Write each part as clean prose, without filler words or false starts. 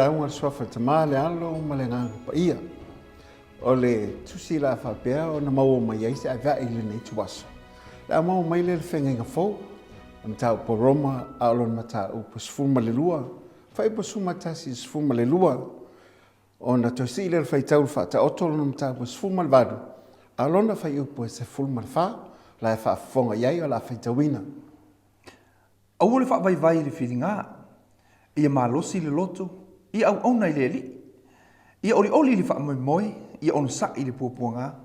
launga sofa tama le alo ma le nganga pa ia. O le tusi la whapea o na maua mai eise a vea ili nei tuwaso. La maua mai le whengenga fau. Am tau po Roma a olon mata u pa sfuma le lua. Whai pa suma tasi sfuma le lua. O na tosi le whai tau whata otolo na mata pa sfuma le vadu. A olona whai upo e se fulma le wha. La e wha fonga iai o la whai tawina. Au le wha vai le whiringa. Ia malosi le loto. Ia au au nei le li. Ia oli le wha moi. Ia ono sa i le puapuanga.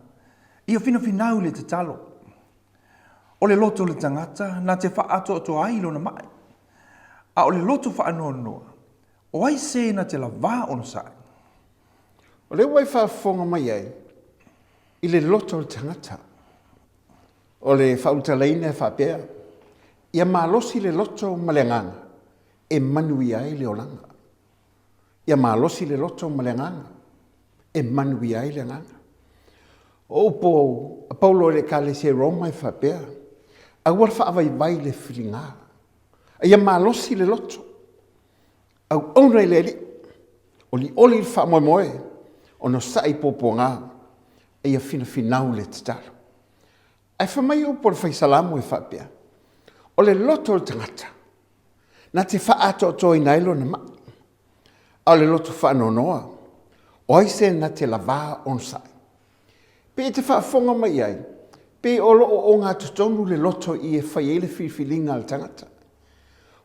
Ia fina finau le te talo. O le loto le tangata, na te wha ato ato ai lo na mai. A o le loto wha anoa noa. O ai se na te la wā ono sa. O le wai wha fonga mai ai, i le loto le tangata. O le whauta leine wha pēr. Ia malosi le loto malenganga. E manui ai le olanga. Ia malosi le loto malenganga. E manui ai le nganga. O po Paulo le kale se Roma e whapea. A wal whaavai vai le whiringa. Ia malosi le loto. Au auna i le li. O li oli le wha moe. O no sai popo ngā. Ia fina finau le tatalo. Ai whamai o po le whaisalamu e whapea. O le loto le tangata. Na te wha ato to i nailo na ma. A le loto wha nonoa. O ai se na te lava on sai. Pe te whaafonga mai ai. Pe o o ngā tutonu le loto i e whai ele whiwhilinga le tangata.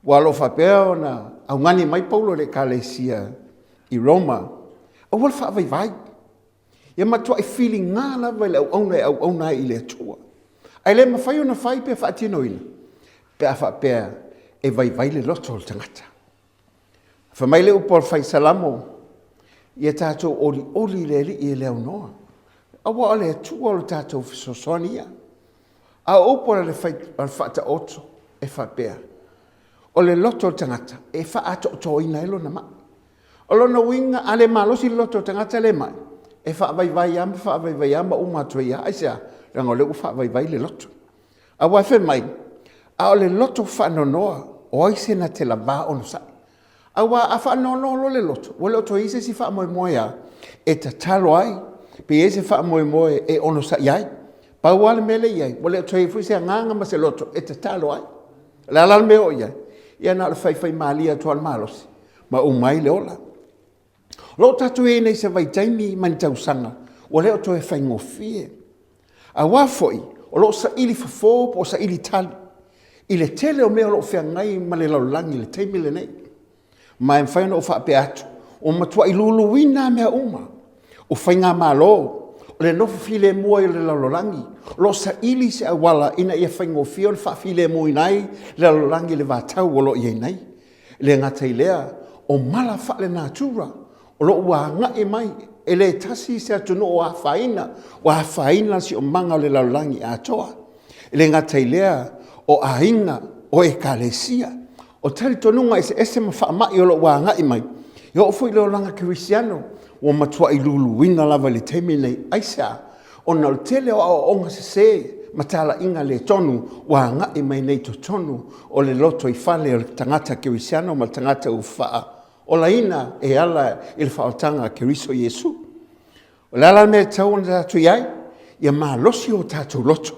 Wa lo whapea o na au ngani mai Paulo le kalesia i Roma. O wal whaavai vai. Ia matua i whilinga la vai le au auna i le atua. Ai le mawhai o na whai pe whaatino ina. Pe a whapea e vai le loto le tangata. Whamai le upo whai salamo. Ia tātou oli le li i leo noa. Awa ole atua o le tātou fisosonia. A opora le whata oto e whapea. O le loto tangata e whaato oto ina ilo na ma. O lona winga ale malosi loto tangata le mai. E whaavai ama umatua ia. Aisea, rango leu whaavai le loto. Awa whe mai. A o le loto whanonoa o aise na te la vā ono sai. Awa a whaanono le loto. Wale o to ise si wha moe a e ta talo ai. Pe ese wha moe e ono sa iai. Pa wale mele iai. Wale o to e fuise a nganga ma se loto e ta talo ai. La lal meo iai. Ia na le whai maalia to al malos. Ma umai le ola. Lo tatu e nei se vai taimi mani tau sanga. Wale o to e whai ngofie. A wafoi. O lo sa ili fafo po sa ili tali. I le tele o mea lo whea ngai ma le laulangi le taimi le nei. Ma e whaina o wha pe atu. O matua i lulu wina mea uma. O whainga malo. O le nofu file mua i le laulangi. Lo sa ili se awala ina ia whaingo fio le wha file mua nai. Le laulangi le vātau o lo iei nei. Le ngata i lea. O mala wha le natura. O lo ua ngai mai. E le tasi se atunu o a whaina. O a whaina si o manga le laulangi a toa. Le ngata i lea. O a inga. O e kalesia. O tali tonunga ese ma wha mai o lo ua ngai mai. Ia o fui leo langa Kirisiano. O matua i lulu wina lava le teimi nei aisa. O na tele o onga se matala inga le tonu. Wa ngai mai nei to tonu. O le loto i fale o tangata Kirisiano ma tangata ufaa. O la ina e ala il whaotanga Kiriso Yesu. O le ala mea tau na tatu iai. Ia maa losi o tatu loto.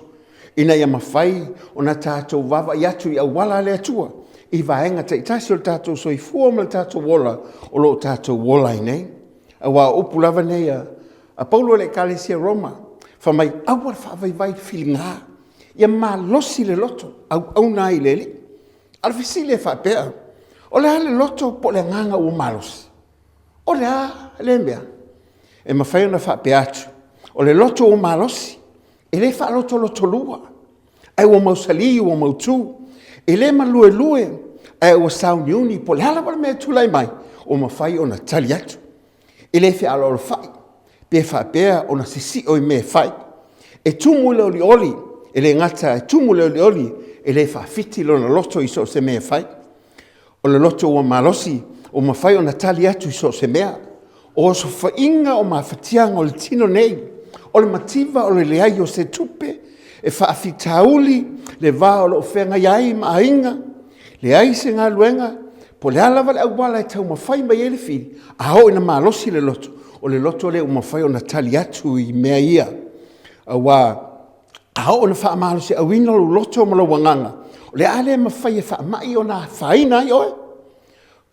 Ina ia mawhai o na tatu wawa i atu i awala le atua. I vaenga te itasi o tātou soi fua ma tātou wola o lo tātou wola i nei. A wā upu lava nei a Paulo le kalesia Roma. Whamai awar whaavai vai whilinga. Ia mā losi le loto au nai le li. Alfisi le whapea. O le hale loto po le nganga o malos. O le a le mea. E mawhai ona whapea atu. O le loto o malosi. E le wha loto loto lua. Ai o mausali o mautu. E le ma lue e o sauni uni po le hala wala mea tulai mai o mawhai o na tali atu. E le whi alo whai, pe whapea o na sisi o i mea whai. E tumu le oli, e le ngata e tumu le oli, e le whawhiti lo na loto i so se mea whai. O le loto o malosi o mawhai o na tali atu i so se mea. O so whainga o mawhatianga o le tino nei, o le mativa o le leai o se tupe, e whaafitauli le vā o lo whenga iai ma ainga, le ai se ngā luenga, Po le ala wale au wala e tau mawhai mai ele whiri. A ho ina malosi le loto. O le loto le o mawhai o na tali atu I mea ia. A wā, a ho ina wha malosi a wina lo loto ma lo wanganga. O le ale mawhai e wha mai o na whaina I oe.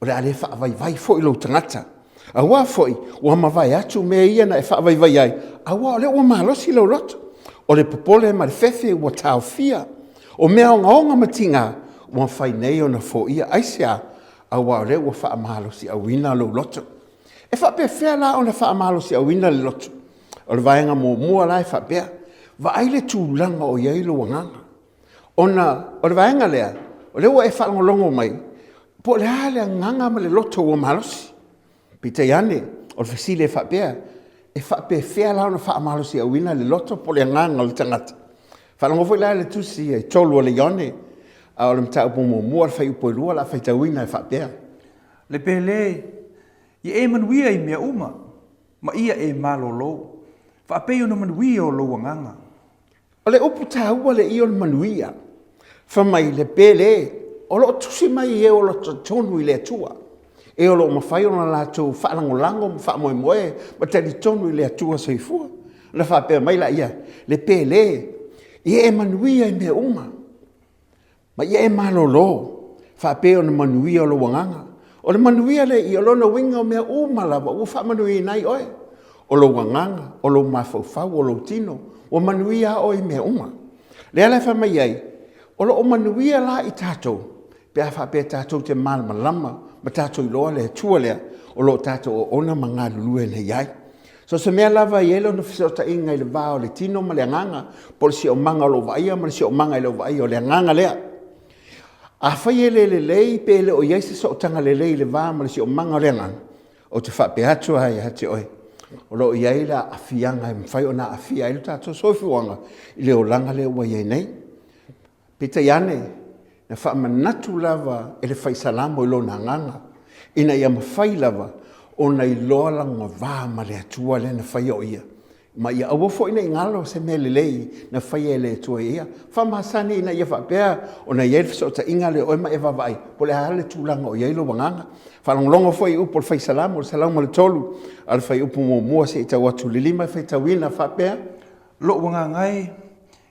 O le ale wha vai fo I lo tangata. A wā foi, ua mawai atu mea ia na e wha vai ai. A wā, o le ua malosi lo loto. O le popole ma le fefe ua tau fia. O mea o ngaonga matinga, ua whai nei o na fo ia aisea. A wā le ua wha malosi a wina lo loto. E wha pia whea la o na wha malosi a wina le loto. O le vaenga mō mua la e wha pia. Wa aile tūlanga o iei lo wanganga. O le vaenga lea, o le ua e wha ngolongo mai. Po le hale nganga ma le loto ua malosi. Pita iane, o le whesile e wha pia. E wha pia whea la o na wha malosi a wina le loto po le nganga o le tangata. Wha lango fwoi la le tusi e tolu o le ione. A o le mta upo mō mua le whai upo lua la whai tawina e wha pia. Le pele, I e manuia I mea uma, ma ia e malolo. Whaapeo na manuia o lo wanganga. O le upu tā ua le I o le manuia. Whamai le pele, o lo tusi mai e o lo tonu I le atua. E o lo mawhai o na lātou whaalangolango, whaamoemoe, ma tali tonu I le atua soifua. Le whaapea mai la ia, le pele, I e manuia I mea uma. Ma ia e malolo, whaapeo na manuia o lo wanganga. O le manuia le I o lona winga o mea uma lava, ua whaamanuia nai oe. O lo wanganga, o lo mawhauwhau, o lo tino, o manuia o I mea uma. Le ala whamai ai, o lo o manuia la I tātou, pia whapea tātou te malama lama, ma tātou I loa le tua lea, o lo tātou o ona ma ngā lulue le iai. So se mea lava I elo na whisota inga I le vā o le tino ma le nganga, po le si o manga o lo vaia, ma le si o manga I lo vaia o le nganga lea. A whai e le lei pele o iaise so o tanga le lei le vā ma le si o manga o le nganga, o te whape atu hai hati oe. O lo iai la afianga e mwhai o na afia ilu tātou soifuanga I le o langa le ua iai nei. Pita iane, na wha manatu lava e le whai salamo I lo na nganga, ina ia mawhai lava o na I loa langa vā ma le atua le na whai o ia. Ma ia awa fo ina ingalo se me le lei na whai e le atua ia. Wha mahasani ina ia whapea o na iei fiso ta ingale o ema e vavai, po le hale tūlanga o iei lo wanganga. Whalonglongo fo I upo le whai salamo, le salamo le tolu, al whai upo mo mua se I tau atu le lima, whai tawina whapea. Lo wangangai,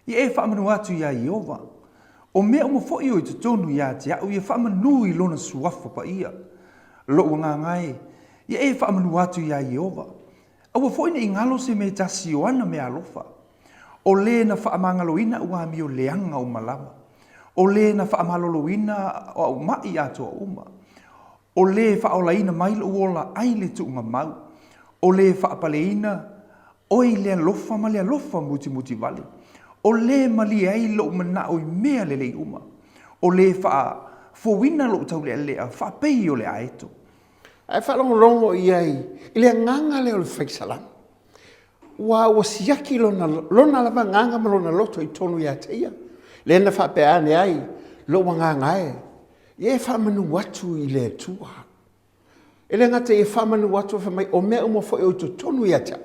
I e whaamanu atu ia Iova. O mea umo fo I o I tutonu ia te au I whaamanu I lona suafa pa ia. Lo wangangai, I e whaamanu atu ia Iova. Awa fo ina ingalo se me tasi o ana me alofa. O le na whaamangaloina ua mi o leanga o malama. O le na whaamaloloina o au mai atu a uma. O le whaolaina maila uola aile tu unga mau. O le whaapaleina oi le alofa ma le alofa muti muti vale. O le mali ai lo mana o mea le le uma. O le fowina lo tau le lea whapei o le aeto. Ai whalongo iai, I le nganga leo le whaisalam. Ua siaki lona lava nganga ma lona loto I tonu ia teia. Le na whapeane ai, lo nganga e. Ie whamanu watu I le tua. E le ngata ie whamanu watu whamai o mea umo fo e o tonu ia tea.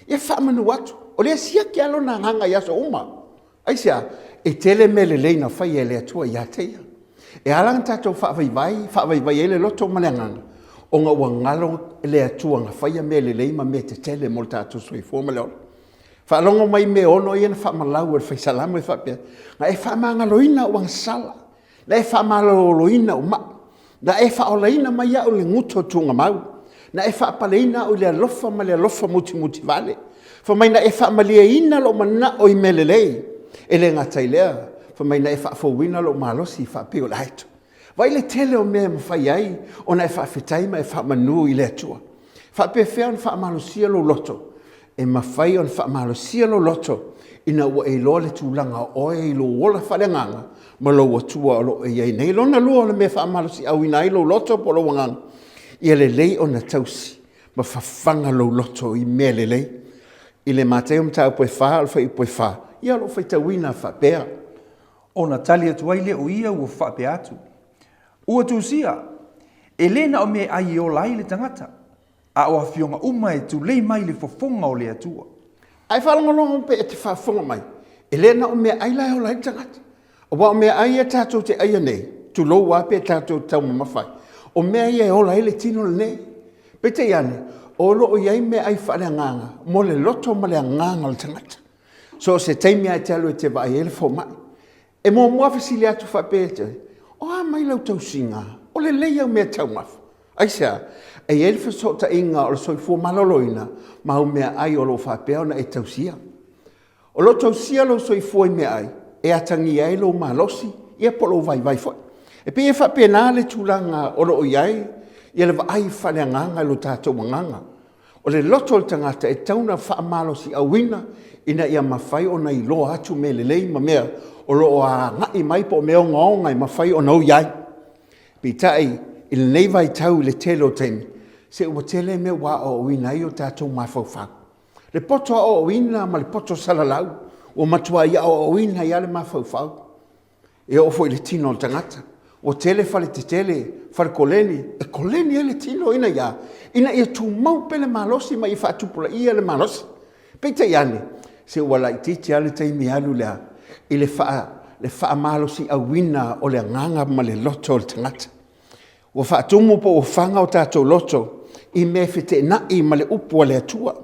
Ie whamanu watu. O le siaki alona nganga ia so uma. Aisia, e tele me le leina whai e le tua ia teia. E alanga tatou whaavai e le loto ma le nganga. O ngā ua ngalo le atua ngā whaia me le leima me te tele mo le tātou soi fōma leo. Whaalongo mai me ono i na whaamalau e whaisalamu e whapea. Ngā e whaamangaloina o ngansala. Na e whaamangaloina o ma. Na e whaolaina mai au le nguto tunga mau. Na e whaapaleina o le alofa ma le alofa muti muti vale. Whamai na e whaamalia ina lo mana o I me le lei. E le ngā tailea. Whamai na e whaafowina lo malosi I whapeo le haitu. Vai le tele o mea mawhai ai, o na e whaafetai ma e whaamanu I le atua. Whaapewhea on whaamalosia lo loto, e mawhai on whaamalosia lo loto, ina ua e loa le tūlanga oe I lo wola whalenganga, ma lo atua o lo e iei nei. Lona lua le mea whaamalosia au ina I lo loto po lo wanganga. Ia le lei o na tausi, ma whawhanga lo loto I mea le lei. I le mateo mtau poe wha, alfa I poe wha. Ia lo whaitawina whapea. O na tali atu aile o ia ua whapea atu. Ua tūsia, e lena o me ai o lai le tangata, a o awhionga uma e tu lei mai le fofonga o le atua. Ai whalongolongo pe e te whafonga mai, e lena o me ai lai o lai le tangata. O wa o me ai e tātou te aia nei, tu lo wa pe tātou tau mawhai. o mea ia e ola ele tino le nei. Pete iane, o loo iai mea ai whaale nganga, mo le loto ma le nganga le tangata. So se teimi ai te alu e te vai ele fo mai. E mo mua fasili atu whapete, o a mai lau tau singa, o le leia mea tau mafu. Aisa, e ele fasota inga o le soifua maloloina, ma o mea ai o lo whapea ona e tau sia. O lo tau sia lo soifua i mea ai, e atangi ai lo malosi, ia polo vai foi. E pe e whapea nā le tūlanga o lo iai, ia le ai whale nganga lo tātou nganga. O le loto le tangata e tauna whaamalosi a wina, ina ia mawhai o nei loa atu me le lei ma mea, o lo a ngai mai po mea o ngaonga i mawhai o nau iai. Pi tai, i le nei vai tau le telo temi, se ua tele me wa o wina i o tātou mawhau. Le poto o wina ma le poto salalau, o matua ia o wina i ale mawhau. E o foi le tino le tangata. O tele fale te tele, fale koleni, e koleni e le tino ina ia tu mau pele malosi ma i whaatupula ia le malosi. Peita iane, se wala i titi ale teimi alu lea, i le wha malosi a wina o le nganga ma le loto o le tangata. Wa whaatumu po o whanga o tātou loto, i me fete na i ma le upu a le atua,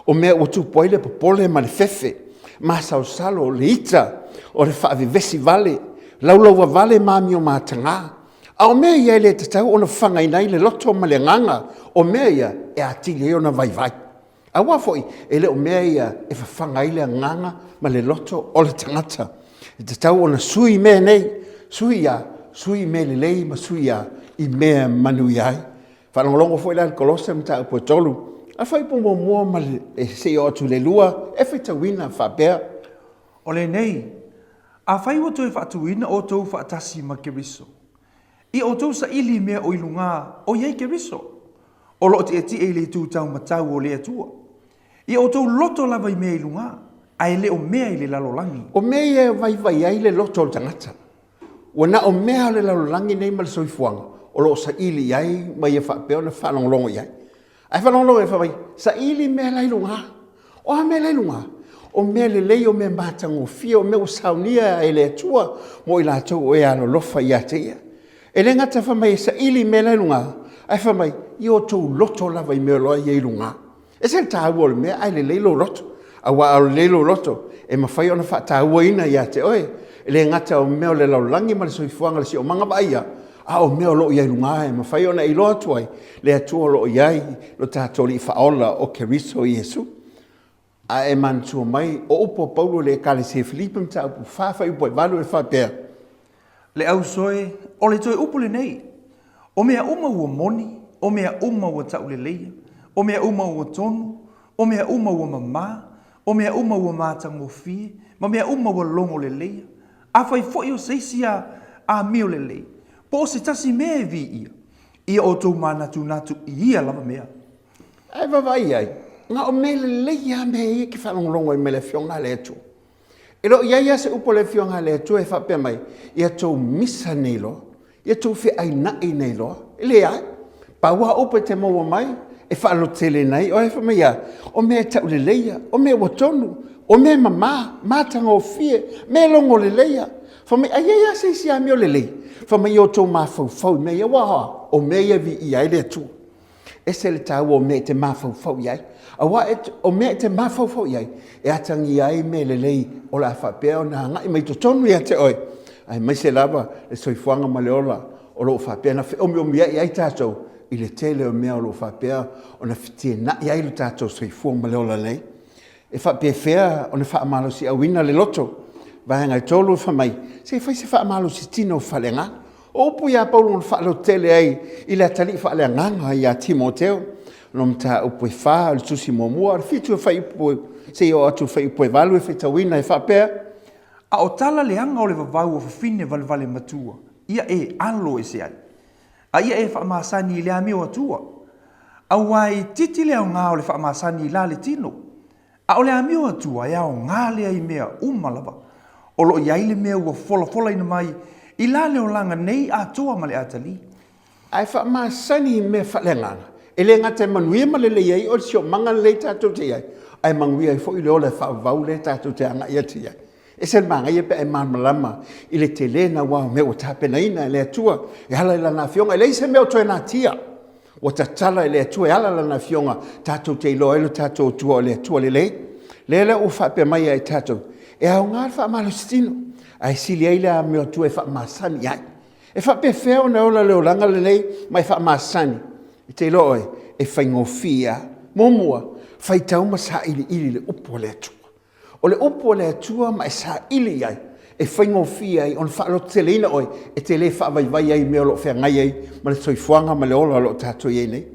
o mea o tupo ile popole ma le fefe, ma sao salo o le ita, o le whaavivesi vale, laulau wa vale mami o mātanga. A o mea ia le tatau ona whanga inai le loto ma le nganga, o mea ia e atili e ona vai. A wafoi, e le o mea ia e whanga i le nganga ma le loto o le tangata. E tatau ona sui mea nei, sui mea le lei ma sui i mea manu iai. Whanongolongo foi la kolose mta upo tolu, a whai po mua ma le se o atu le lua, e whi tawina whapea. O le nei, a whai o toi whaatuina o tau whaatasi ma ke riso. I o tau sa ili mea o ilunga o iei ke riso. O lo te eti e le tūtau matau o le atua. I o tau loto lava i mea ilunga, a ele o mea i le lalolangi. O mea e vai ai le loto o tangata. Wana o mea le lalolangi nei ma le soifuanga, o lo sa ili ai ma ia whapea na whanonglongo iai. Ai whanonglongo e whawai, sa ili mea la ilunga. O ha mea la ilunga. O mea le lei o mea mātango fia, o mea o saunia e le atua, mo i la tau o e alo lofa i ate ia. E le ngata whamai sa ili mea la ilunga, ai whamai, i o tau loto lava i mea loa i ilunga. E se le tāua o le mea, ai le leilo loto. A wa au leilo loto, e mawhai ona wha tāua ina i ate oe. E le ngata o mea o le laulangi ma le soifuanga le si o manga baia. A o mea o loo iai lunga e mawhai ona i loa tuai. Le atua o loo iai, lo tātou li whaola o Keriso i Jesu. A e mantua mai, o upo Paulo le kale se Filipe mta upo whawhai upo e walu e whapea. Le au soe, o le toi upo le nei. O mea uma ua moni, o mea uma ua tau le leia, o mea uma ua tonu, o mea uma ua mamā, o mea uma ua mātango fie, ma mea uma ua longo le leia. A whai foi o seisia a mio le leia. Po se tasi mea e vi ia. Ia o tau manatu natu i ia lava mea. Ai wawai ai. Nga o me le leia me ia ki whanonglongo i me le fionga le atu. E lo ia se upo le fionga le atu e whapea mai, ia tau misa nei loa, ia tau whi ai nai nei loa, e le ai. Pa ua upo te maua mai, e whaalo tele nei, o e whamai ia, o me tau le leia, o me watonu, o me mamā, mātanga o fie, me longo le leia. Whamai, ai ia se si a mio le lei. Whamai o tau mawhau me ia waha, o me ia vi i ai le atu. E se le tau o me te mawhau iai. Awa o me te mawhau iai, e atangi ai me le lei o la whapea o na ngai mai to tonu ia te oi. Ai mai se lava, le soifuanga ma le ola, o lo whapea na omi ai tātou, i le tele o mea o lo whapea, o na whitie na iai lo tātou soifuanga ma le ola lei. E whapea whea, o na whaamalo si awina le loto, vahenga i tolu whamai, se whai se whaamalo si tino whalenga. O upu ia Paulo on whaalo tele ai, i le atali whalenga i a Timoteo, no mta upu e wha, le tusi momua, le fitu e whai upu, se o atu whai upu e valu e whaitawina e whapea. A o tala le anga o le vavau o whawhine vale matua, ia e alo e se ai. A ia e whaamasani i le amio atua. A wai titi leo ngā o le whaamasani i la le tino. A o le amio atua e ao ngā lea i mea umalava. O lo iai le mea ua fola ina mai i la leo langa nei a toa ma le atali. Ai whaamasani i mea whalengana. E le ngata manuia ma le iai o sio manga le tātou te iai. Ai manguia i fo i leo le whaavau le tātou te anga ia te iai. E se manga ia pe e malama i le tele na wa me o tapena ina le atua e hala la na fionga le se me o toe na tia o tatala le atua e hala la na fionga tatou te ilo elo tatou tua le atua le o fa pe mai ai tatou e au ngar fa malostino ai sili ai la me o tua e fa masani ai e fa pe feo na ola le olanga le mai fa masani i te ilo e fa ngofia momua fai tau masa ili le upo le atua o le upo le atua ma e sa ili ai e whaingofia ai on whaalo teleina oi e te le whaavai ai mea lo whangai ai ma le soifuanga ma le ola lo tato i nei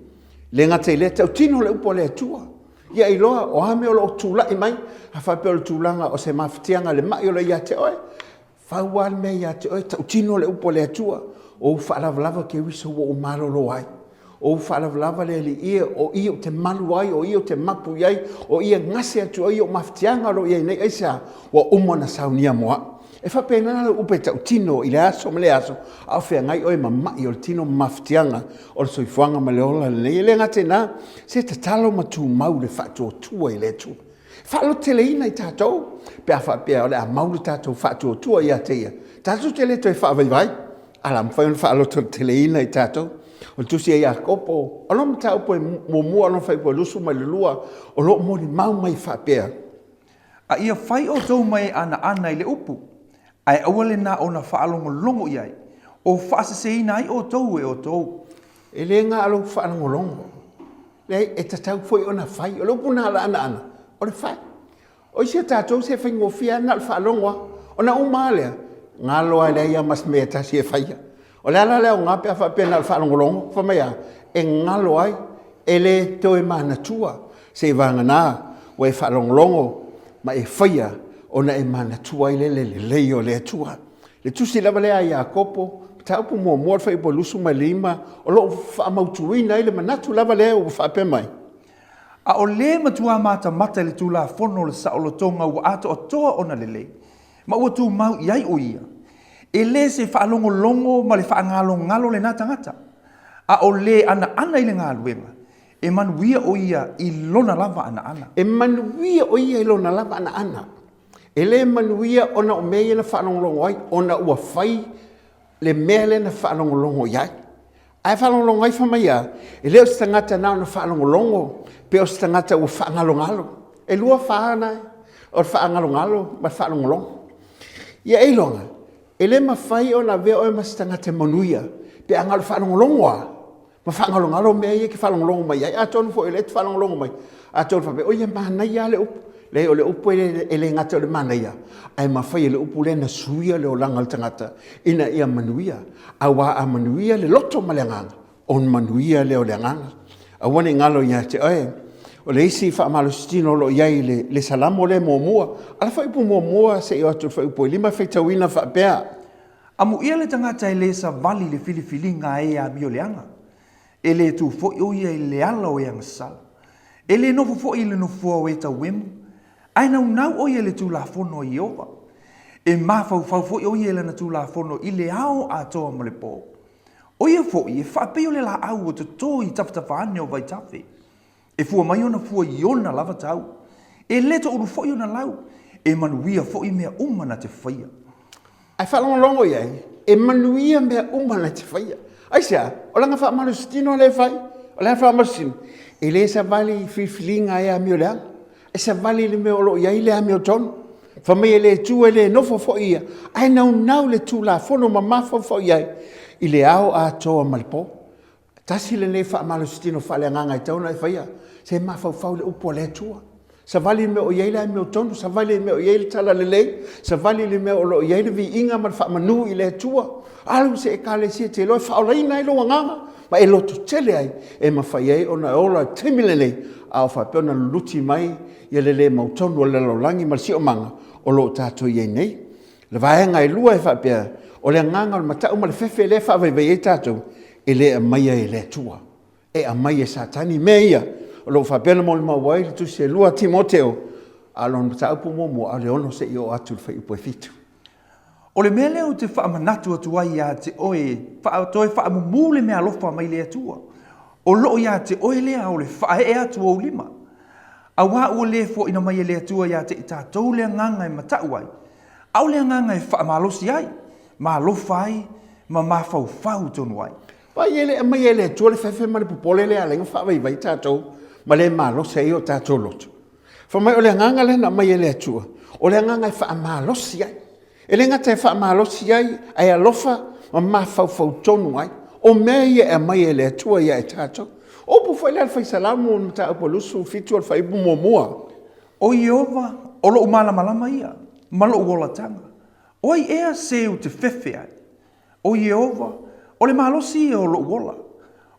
le ngate le tau tino le upo le atua ia i loa o hame o lo tūla i mai a whape o le tūlanga o se mawhitianga le mai o le ia te oi whaual me ia te oi tau tino le upo le atua o whaalavalava ke wiso o marolo ai o whaalavalava le li ia o ia o te malu ai o ia o te mapu ai o ia ngase atu ai o mawhitianga lo ia nei eisa o umona saunia moa e whapena le upe tau tino i le aso ma le aso au whea ngai oi mamai o le tino mawhitianga o le soifuanga ma le ola le nei le ngate nā se te talo ma tū mau le whaatua tua i le tua whaalo tele ina i tātou pe a whapea o le a mau le tātou whaatua tua i a teia tātou tele toi whaavai ala mwhai on whaalo tele ina i tātou o tusi e a kopo o lo mta upo mo mo no fai po lusu mai lua o lo mo ni mau mai whapea A ia whai o tau mai ana i le upu. Ai awale na o na whaalongo longo iai. O whaasasei ai o tau e o tau. e le ngā alo whaanongo longo le e tatau foi o na whai o lo puna ala ana o le whai o isia tātou se whai ngofia na whaalongoa o na umalea ngā loa le ia mas mea tasi e whaia o le ala leo ngā pia whapea na whaanongo longo whamea e ngā loa e le toe mana tua se vanga nā o e whaanongo longo ma e whaia o na e mana tua i le o le tua le tusi lava lea i a kopo taupu mo mo fai po lusu mai lima o lo fa mautuina ile manatu lava le o fa pe mai A o le matua mata mata le tula fono le sa o lo tonga ua ato o toa ona lele. Ma ua tu mau iai o ia. E le se whaalongo longo ma le whaangalo ngalo le nata ngata. A o le ana ile ngā luenga. E manuia o ia i lona lava ana. e manuia o ia i lona lava ana e le manuia ona o mea na whaanongolongo ai ona ua fai le mea le na whaanongolongo iai ai whaanongolongo ai whamaia e leo se tangata nao na whaanongolongo pe o se tangata ua whaangalongalo e lua whaana o whaangalongalo ma whaanongolongo ia e longa e le mawhai o na vea o e mas tangata manuia pe angalo whaanongolongo a ma whaangalongalo mea ia ki whaanongolongo mai ai a tonu fo e le te whaanongolongo mai a tonu whape o ia mahana ia le upu le o le upu ele ngata o le mana ia ai mawhai le upu le na suia le o langa le tangata ina ia manuia a wā a manuia le loto ma le nganga on manuia le o le nganga a wane ngalo ia te oe o le isi wha amalo stino lo iai le salamo le mua ala whai pu mua se i atu whai upu lima whai tawina wha pēa Amu ia le tangata e le sa vali le filifili ngā e a mio leanga. E le tu fo i o ia i le ala o ianga sala. E le nofo fo i le nofo o e tau wemu. Ai nau o ia le tu la fono i owa. E mawhau fo i o ia le na tu la fono i le ao a toa mo le pō. O ia fo i e whapeo le la au o te tō i tawhitawhaane o vai tawhi. E fua mai ona fua i ona lava tau. E leto uru fo i ona lau. E manuia fo i mea umana te whaia. ai whalongolongo iai e manuia mea umana te whaia ai sea o langa wha amalo stino le whai o langa wha amalo stino e le sa vali whiwhilinga e a mio leanga e sa vali le mea olo iai le a mio tonu whamea le tu e le nofo fo ia ai nau le tu la fono ma mafo fo iai i le ao a toa malpo tasi le ne wha amalo stino wha le nganga i tauna e whaia se mafau le upo le tua sa vali me o iai le me o tonu sa vali me o iai le tala le lei sa vali le me o lo iai le vi inga ma fa manu i le tua alu se e kale si te lo fa olai nai lo nganga ma e lo to tele ai e ma fa iai ona ola temile nei a fa pena luti mai ia le mo tonu le lo langi ma si o manga o lo tato iai nei le vai ngai lua e fa pe o le nganga ma ta uma le fefe le fa vai vai tato e le mai e le tua e a mai e satani meia o lo fa pena mo le mawai tu se lua Timoteo alon taupu mo a le ono se io atu fa ipo fitu O le mele o te whaamanatu atu ai a te oe, toi whaamumule mea lofa mai le atua. O loo ia te oe lea o le whae atu o lima. A wā ua le fo ina mai le atua ia te i tātou lea nganga i matau ai. Au le nganga e whaamalosi ai, ma lofai, ma mawhau tonu ai. Pa yele ama yele tua le fefe ma le pupole le alenga whaavai vai tātou, ma le malosi ai o tātou loto. Fa mai o le nganga le na ma yele tua, o le nganga e whaamalosi ai. E le ngata e whaamalosi ai, ai alofa ma mawhau tonu ai. O mea ia e mai yele tua ia e tātou. O pu fai le alfai salamu o ta apolusu fitu alfai bu mua. O Iova, o lo malama ia, malo uola tanga. O i ea se u te fefe ai. O Iova, o le malosi e o lo uola.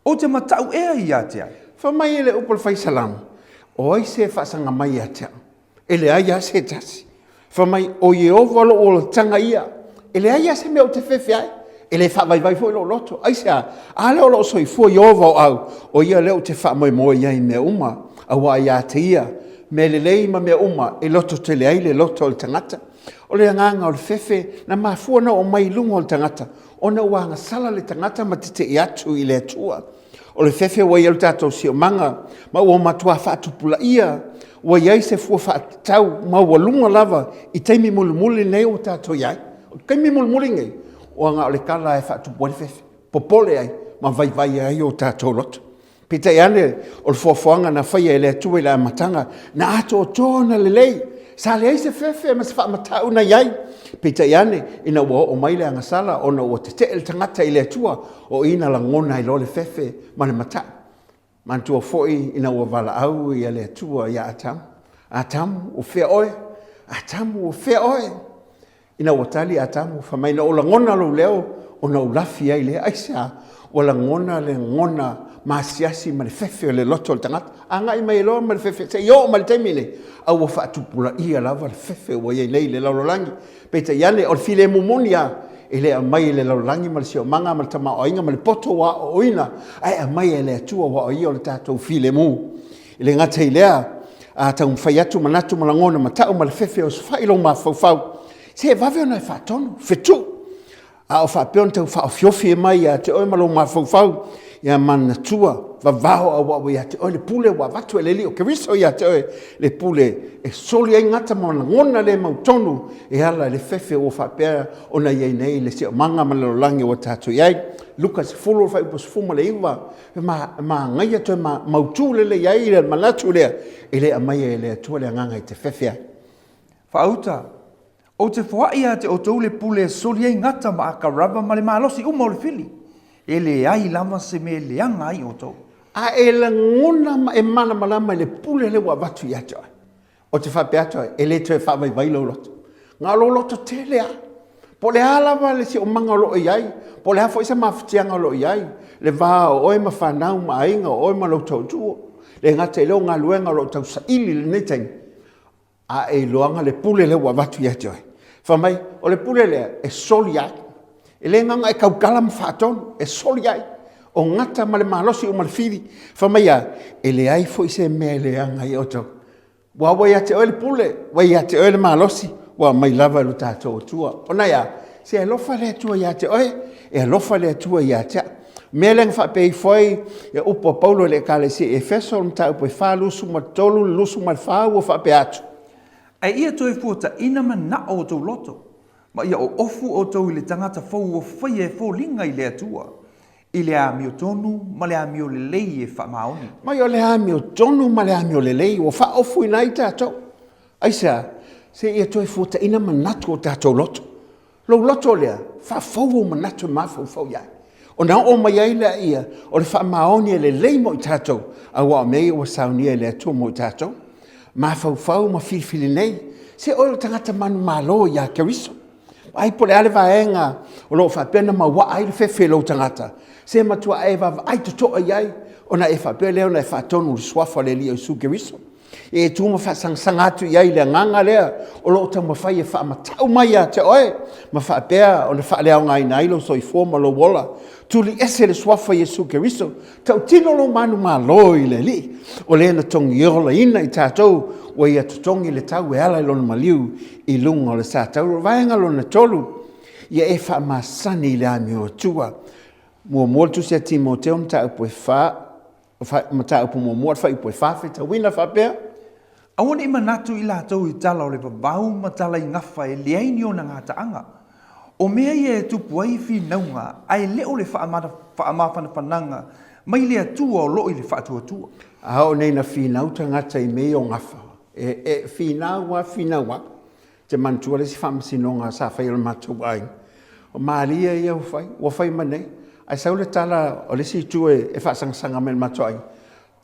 O te matau ea ia te ai. Fa mai ele upal fai salamu. O ai se whaasanga mai a te. Ele aia se tasi. Fa mai o Iova lo uola tanga ia. Ele aia se mea o te fefe ai. Ele whaavai foi lo loto. Ai se a leo lo soi fua Iova o au. O ia leo te wha moi ia i mea uma. A wa ia te ia. Me le lei ma mea uma. E loto te le ai le loto o le tangata. O le nganga o le fefe. Na mafua na o mai lunga o le tangata. O na wanga sala le tangata ma te i atu i le atua. O le fefe wa ia le tatou si o manga. Ma ua matua whaatupula ia. Wa iai se fua whaatau. Ma ua lunga lava. I teimi mulimuli nei o tatou iai. O teimi mulimuli ngai. O nga o le kala e whaatupua le fefe. Popole ai. Ma vai ai o tatou loto. Pita iane o le fuafuanga na whaia e le atua i la matanga. Na ato o tōna le lei. Sa le ai se fefe ma se whaamatau na iai. Pita iane ina ua o mai le angasala o na ua te te el tangata i le atua o ina la ngona i lo le fefe ma le mata. Mantua foi ina ua vala au i le atua i a atamu. Atamu o fea oe. Atamu o fea oe. Ina ua tali atamu whamaina o la ngona lo leo o na ulafi ai le aisa o la ngona le ngona maasiasi ma le fefe o le loto o le tangata. Anga i mai loa ma le fefe. Se yo ma le taimile. Au wa whaatupula ia lava le fefe o iei nei le laurolangi. Peita iane o le file mumoni a. E le a mai le laurolangi ma le sio manga ma le tama o inga ma le poto wa o ina. Ai a mai e le atua wa o ia o le tātou file mu. E le ngata i lea. A tau mwhai atu manatu ma langona ma tau ma le fefe o sfailo ma fau. Se e vave o na e whaatono. Fetu. A o whaapeon tau whaofiofi e mai a te oi malo ma fau. Ia mana tua, vavao a wawe ia te oi le pule wa watu e le li o keriso ia te oi le pule e soli ai ngata ma ngona le mautonu e ala le fefe o whapea o na iei nei le sio manga ma le langi o tātou iai. Lukas fulu whai upos fuma le iwa ma ngai atu ma mautu le le iai le manatu lea e le amai e le atua le nganga i te fefe ai. Whauta, o te whaai a te o tau le pule e soli ai ngata ma a karaba ma le malosi uma o le fili. E le ai lama se me le anga ai o tau. A e la ngona ma e mana malama le pule le wa watu ia toi. O te whape atoi, e le toi whawai vai lo loto. Ngā lo loto te lea. Po le alawa le si o manga lo iai. Po le hafo isa mawhitianga lo iai. Le vā o oi ma whanau ma ainga o oi ma lo tau tuo. Le ngata i leo ngā luenga lo tau sa ili le neteng. A e loanga le pule le wa watu ia toi. Whamai, o le pule lea e soli ai. E le nganga e kaukala ma whaatonu, e soli ai. O ngata ma le mahalosi o ma le whiri. Whamaia, e le ai fo i se mea le anga i oto. Wa wai ate oe le pule, wai ate oe le mahalosi, wa mai lava lo tātou tua. O nei a, se e lofa le atua i ate oe, e lofa le atua i ate. Mea lenga whapei foi, e upo Paulo le kale si e feso mta upo e wha lusu ma tolu, lusu ma wha ua whape atu. E ia toi fuata ina ma na o tau loto. Ma ia o ofu o tau i le tangata fau o whai e fo linga i le atua. I le ami o tonu, ma le ami o le lei e wha maoni. Ma i o le ami o tonu, ma le ami o le lei, o wha ofu i nai tātou. Aisa, se ia toi fuata ina manatu o tātou loto. Lo loto lea, wha fau o manatu ma fau iai. O na o mai ai lea ia, o le wha maoni e le lei mo i tātou, a wa o mei o saunia e le atua mo i tātou. Ma fau ma filfili nei, se o le tangata manu malo ia keriso. Ai po le ale vaenga o lo whapena ma wa ai le fefe lo tangata. Se matua e va ai to ai ai ona e whapea leo na e whatonu le swafa le li o su keriso. E tu ma whasangsangatu iai le nganga lea o lo ta ma whai e whamatau mai a te oe. Ma whapea o le whaleo ngai nailo so i forma lo wola. Tu li ese le swafa Jesu Keriso. Tau tino lo manu ma loi le li. O le na tongi ola ina i tātou. Wa ia tutongi le tau e ala ilona maliu i lunga o le sātau. Vaenga lo na tolu. Ia e wha masani le ami o tua. Mua moltu se Timoteo mta upo e wha. Ma ta upo mua mua wha upo e wha. Feta wina wha pea. Awana ima natu ila tau I tala o le vavau ma tala I ngafa e leaini o na ngā taanga. O mea ia e tupu ai whinaunga, ai leo le whaamawhanawhananga, mai lea tua o loi le whaatuatua. Ao nei na whinau tangata I mei o ngafa. Whinaua, te mantua le si whamasinonga sa whai o matou ai. O maalia ia o whai manei. Ai sau le tala o le si tue e whaasangasanga me matou ai.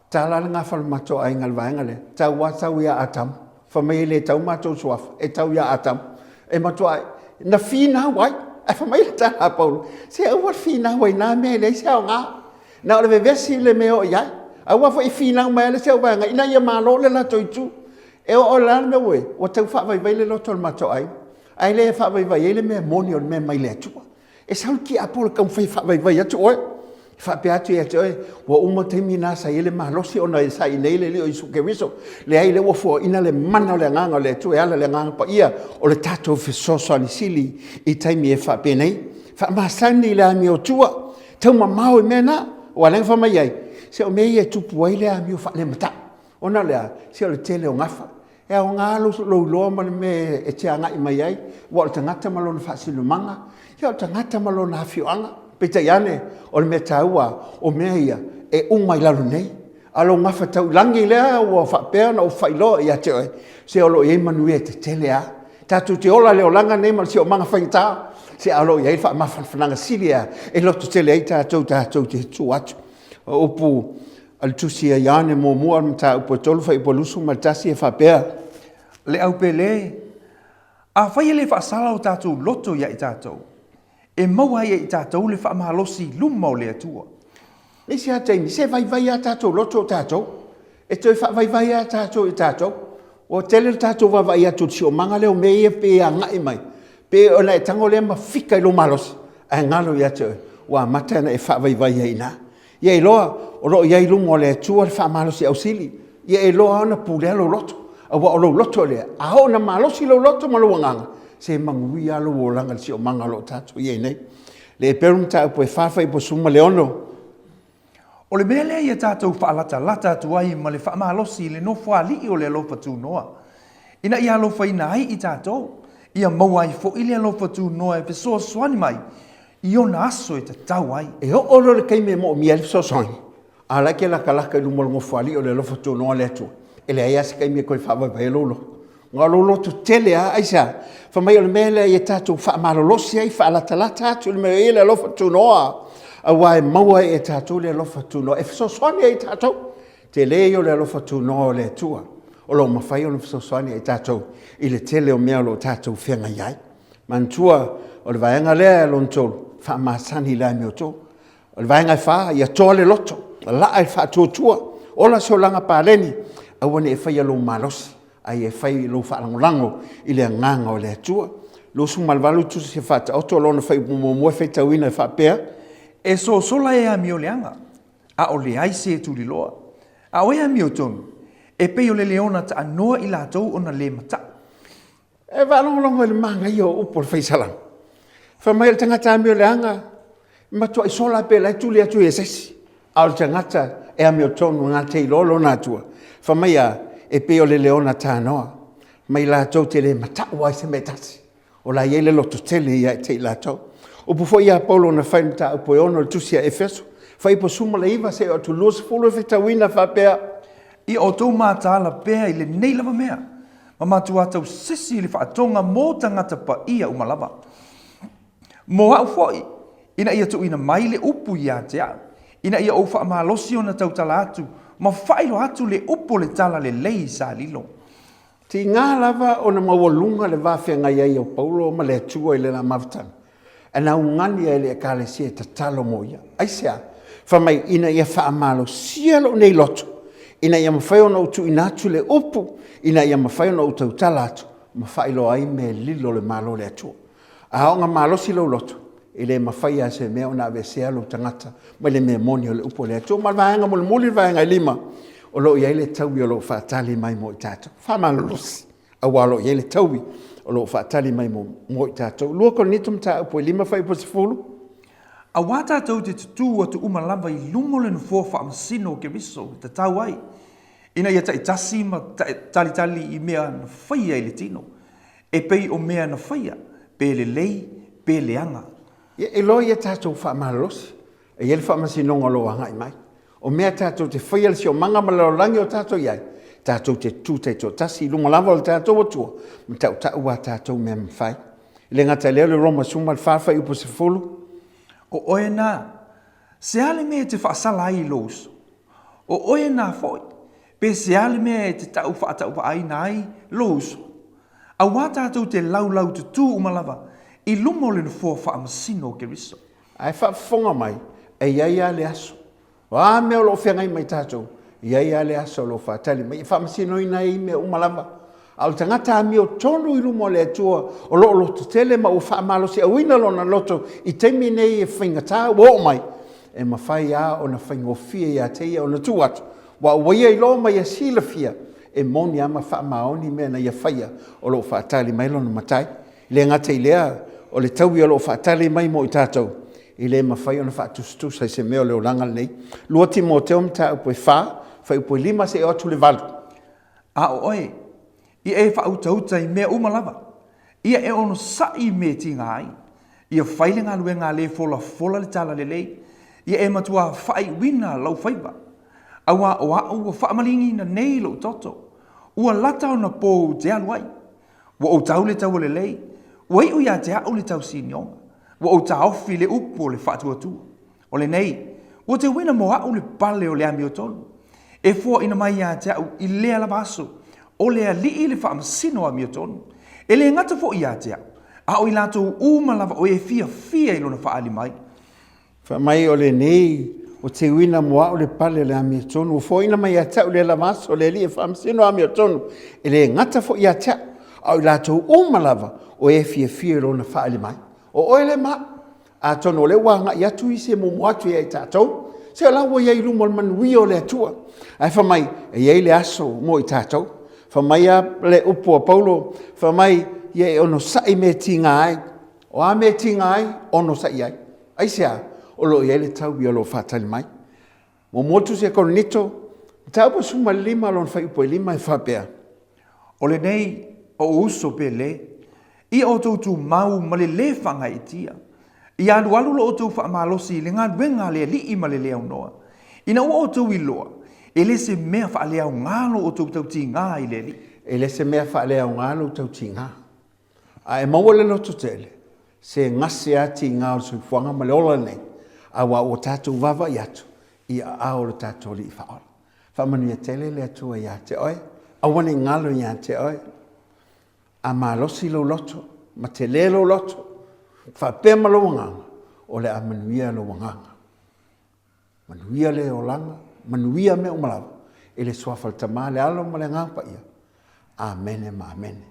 Tala le ngā whalo matou ai ngal vaenga le. Tau wa tau ia atam. Whamai le tau matou suafa. E tau ia atam. E matou ai. Na whinau ai. E whamai le tala Paulo. Se au wat whinau ai nā mea le se au ngā. Na o le vevesi le meo iai. Au wafa I whinau mai le se au vaenga. Ina ia malo le la toitu. E o lana me ue. O tau whaavai le loto le matou ai. Ai le whaavai le mea moni o le mea mai le atua. E saul ki apo le kaumwhai whaavai atu oe. Whaapea atu e atu oe. Wa uma teimi nā sa ele mahalosi o na e sa I nei le leo I suke wiso. Le ai le wafua ina le mana o le nganga o le atu e ala le nganga pa ia. O le tatou fisoso ani sili I taimi e whaapea nei. Whaamahasani le ami o tua. Tau mamau I mena. O alenga whamai ai. Se o mei e tupu ai le ami o whaale mata. Ona lea. Se o le tele o ngafa. E o ngā lo loa ma le me e te anga I mai ai. Wa o tangata malo na whaasilumanga. Ia o tangata malo na hawhioanga. Peta iane, o le mea taua, o mea ia, e umai lalo nei. Alo ngafa tau langi lea, o whapea na o whailoa ia te oe. Se alo iei manui e te tele a. Tatu te ola leo langa nei, ma si o manga whaingta. Se alo iei wha mawhanwhananga sili a. E loto tele ei tātou te tu atu. O upu, al tusi a iane mō mua mta upo tolu whai upo lusu ma tasi e whapea. Le au pele, a whai le whaasala o tātou loto ia I tātou. E maua ia I tātou le whaamahalosi luma o le atua. Nisi a teimi, se vai a tātou loto o tātou. E toi vai a tātou I tātou. O tele tātou vai a tuti o manga leo me ia pe a ngai mai. Pe o na e tango lea ma fika I lo malosi. A ngalo ia te wa matana e vai a ina. Ia I loa, o lo ia I luma o le atua le whaamahalosi au sili. Ia I loa ona pulea lo loto. A wa o lo loto lea. A ho na malosi lo loto ma lo wanganga. Se mangui alo o langa si o manga lo tatu ia nei. Le perum ta po e fafa I po suma leono. O le mea lea ia tātou whaalata tuai ma le whaamahalosi le no whaali o le alofa tūnoa. Ina ia alofa ina ai I tātou. Ia maua I fo ili alofa tūnoa e fesoa swani mai. I ona aso e te tau ai. E o olo le keime mo mi alif so soni. Ala ke la kalaka I lumol ngo whaali o le alofa tūnoa le atu. Ele ai asa keime koe whawa vai lolo. Ngā lolo tu tele a aisa. Whamai o le mele I tātou whaamalolosi ai whaalatalata atu le mea ele alofa tūnoa. A wai maua e tātou le alofa tūnoa. E whasoswani ai tātou. Te leo le alofa tūnoa o le tua. O lo mawhai o le whasoswani ai tātou. I le tele o mea lo tātou whenga iai. Mantua o le vaenga lea lon tolu. Whaamasani la mi o tō. O le vaenga wha ia toa le loto. La ai wha tua. Ola so langa pāleni. Awane e whai alo malosi. Ai e whai lo whaalangolango I le nganga o le atua. Lo sumalwalu tu se whata oto lona whai mua whai tauina e whapea. E so sola e ami o leanga. A o le aise e turi loa. A o e ami o tonu. E pei o le leona ta anoa I lātou ona le mata. E waalongolongo le manga I o upo le whaisalang. Whamai le tangata ami o leanga. Matua I sola pe lai tuli atu e sesi. A o le tangata e ami o tonu ngā te ilolo nā tua. Whamai a e pe o le leona tānoa. Mai lātou te le mata wai se me tasi. O la iele loto tele ia te lātou. O pufo ia Paulo na whai mta upo e ono le tusia Efeso. Whai po suma le iwa se o tu lus fulu e whetawina whapea. I o tō mātāla pēa I le nei lava mea. Ma mātua tau sisi I le whaatonga mō tangata pa ia umalava. Mō au fwoi, ina ia tu ina mai le upu ia te a. Ina ia o whaamalosi o na tau tala atu. Ma whailo atu le upo le tala le lei sa lilo. Ti ngā lava o na mawalunga le wawhia ngai ai o Paulo ma le atua I le la mawtana. E na ungani ai le kale si e tatalo mo ia. Aisea, whamai ina ia whaamalo sielo nei loto. Ina ia mawhai o na utu inatu le upu. Ina ia mawhai o na utu tala atu. Mawhailo ai me lilo le malo le atua. A o ngā malo si lo loto. I le mawhai a se mea o na avesea lo tangata. Ma le mea moni o le upo le atua. Ma vaenga mo le muli vaenga I lima. O lo iai le tauwi o lo whaatali mai mo I tātou. Whamalosi. A walo iai le tauwi o lo whaatali mai mo I tātou. Lua ko nitum tā upo I lima whai po se fulu. A wā tātou te tutu o tu umalava I lungo le nufo whaamasino ke viso te tau ai. Ina ia tasi ma tali i mea na whaia i le tino. E pei o mea na whaia, pe le lei, pe le anga. E lo ia tātou whaamalosi. E ele whaamasinonga loa ngai mai. O mea tātou te whaia le si o manga malarangi o tātou iai. Tātou te tūtai tō tasi lunga lava o le tātou atua. Ma tau tau a tātou mea mwhai. Le ngata leo le roma suma le whawhai upo se fulu. O oe nā, se ale mea te whaasala ai los. O oe nā foi, pe se ale mea te tau whaatau pa aina ai los. A wā tātou te lau te tū umalava, i lumo le nufua whaamasino ke riso. Ai whaafonga mai, e iai a le aso. Wā mea lo whiangai mai tātou, iai a le aso lo whaatali mai. I whaamasino ina i mea umalava. Au tangata a mio tonu i lumo le atua, o lo loto tele ma u whaamalosi, au ina lona loto, i teimi nei e whaingatā, wo mai. E mawhai a o na whaingofia i a teia o na tuatu. Wa waia i lo mai a sila fia, e moni ama whaamaoni mea na ia whaia, o lo whaatali mai lona matai. Le ngata i lea, o le tau i o lo whaatali mai mo i tātou. I le mawhai o na whaatustus, ai se meo leo langa nei. Lua ti mo te omta upo e whai upo e lima se e otu le valu. A o oe, i e whautauta i mea umalava. Ia e ono sai me ti ngai. Ia whaile ngā lue ngā le fola le tala le lei. Ia e matua whai wina lau whaiba. Awa o au o whaamalingi na nei lo toto. Ua lata o na pō te aluai. Wa o tau le tau le lei. Wa i uia te au le tau sinionga. Wa o tau fi le upo le whaatua tua. O le nei, wa te wina mo au le pale o le ami o tolu. E fua ina mai ia te au i lea la vaso. O lea li le whaamasino a miotonu. E le ngata fo ia te au. A o i lato umalava o e fia ilo na whaali mai. Mai o le nei, o te wina moa o le pale le ami tonu. O fo ina mai a tau le la maso, le li e whaamsino ami tonu. E le ngata fo ia te au i lato umalava o e fia ilo na whaali mai. O oe le ma, a tonu o le wanga i atu i se mumu atu i e tātou. Se o lawa iei lumo le manui o le atua. Ai whamai, e iei le aso mo i tātou. Whamai a le upo a Paulo, whamai iei ono sai me tinga ai. O a me tinga ai, ono sai ai. Ai sea, o lo iei le tau i o lo whatali mai. Mo motu se koronito, tau pa suma lima lon whai upo e lima e whapea. O le nei, o uso pe le, i o tautu mau ma le whanga i tia. I alu lo o tau whaamalosi le ngā wenga le li i ma le leo noa. Ina o tau i loa, e le se mea whaalea o ngalo o tau ti ngā i le li. E le se mea whaalea o ngalo o tau ti ngā. A e maua le loto tele, se ngase a ti ngā o sui fuanga ma le ola nei, a wa o tātou wawa i atu, i a o le tātou li i whaola. Whamanu ia tele le atua i a te oe, a wane ngalo i a te oe, a ma losi lo loto, ma te le lo loto, whapema lo wanganga, o le a manuia lo wanganga. Manuia le o langa, manuia me o malawa, e le soafal tamā le alo ma le ngāpa ia. Amene ma amene.